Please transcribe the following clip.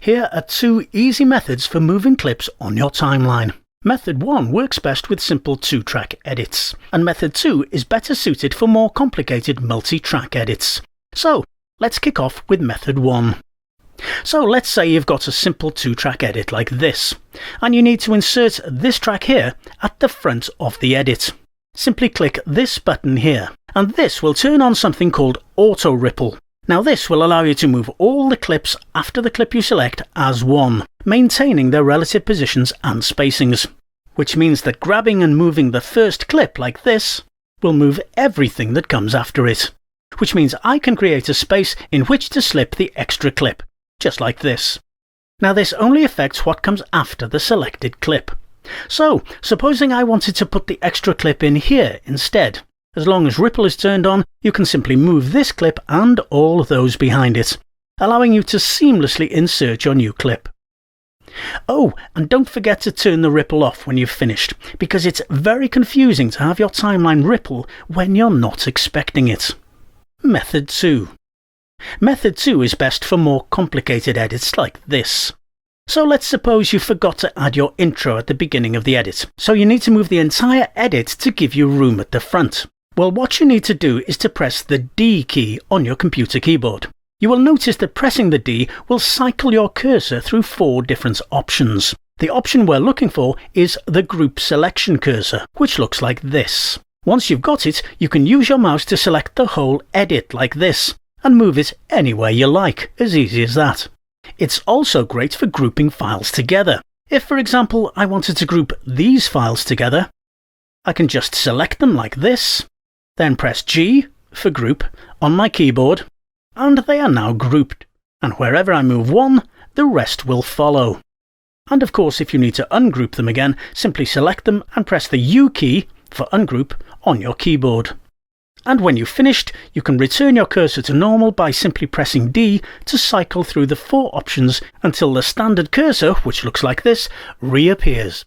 Here are two easy methods for moving clips on your timeline. Method 1 works best with simple 2-track edits, and Method 2 is better suited for more complicated multi-track edits. So, let's kick off with Method 1. So let's say you've got a simple 2-track edit like this, and you need to insert this track here at the front of the edit. Simply click this button here, and this will turn on something called Autoripple. Now this will allow you to move all the clips after the clip you select as one, maintaining their relative positions and spacings, which means that grabbing and moving the first clip like this will move everything that comes after it, which means I can create a space in which to slip the extra clip, just like this. Now this only affects what comes after the selected clip. So, supposing I wanted to put the extra clip in here instead. As long as Ripple is turned on, you can simply move this clip and all those behind it, allowing you to seamlessly insert your new clip. Oh, and don't forget to turn the ripple off when you've finished, because it's very confusing to have your timeline ripple when you're not expecting it. Method 2. Method 2 is best for more complicated edits like this. So let's suppose you forgot to add your intro at the beginning of the edit, so you need to move the entire edit to give you room at the front. Well, what you need to do is to press the D key on your computer keyboard. You will notice that pressing the D will cycle your cursor through 4 different options. The option we're looking for is the group selection cursor, which looks like this. Once you've got it, you can use your mouse to select the whole edit like this, and move it anywhere you like, as easy as that. It's also great for grouping files together. If, for example, I wanted to group these files together, I can just select them like this, then press G for group on my keyboard, and they are now grouped. And wherever I move one, the rest will follow. And of course, if you need to ungroup them again, simply select them and press the U key for ungroup on your keyboard. And when you've finished, you can return your cursor to normal by simply pressing D to cycle through the 4 options until the standard cursor, which looks like this, reappears.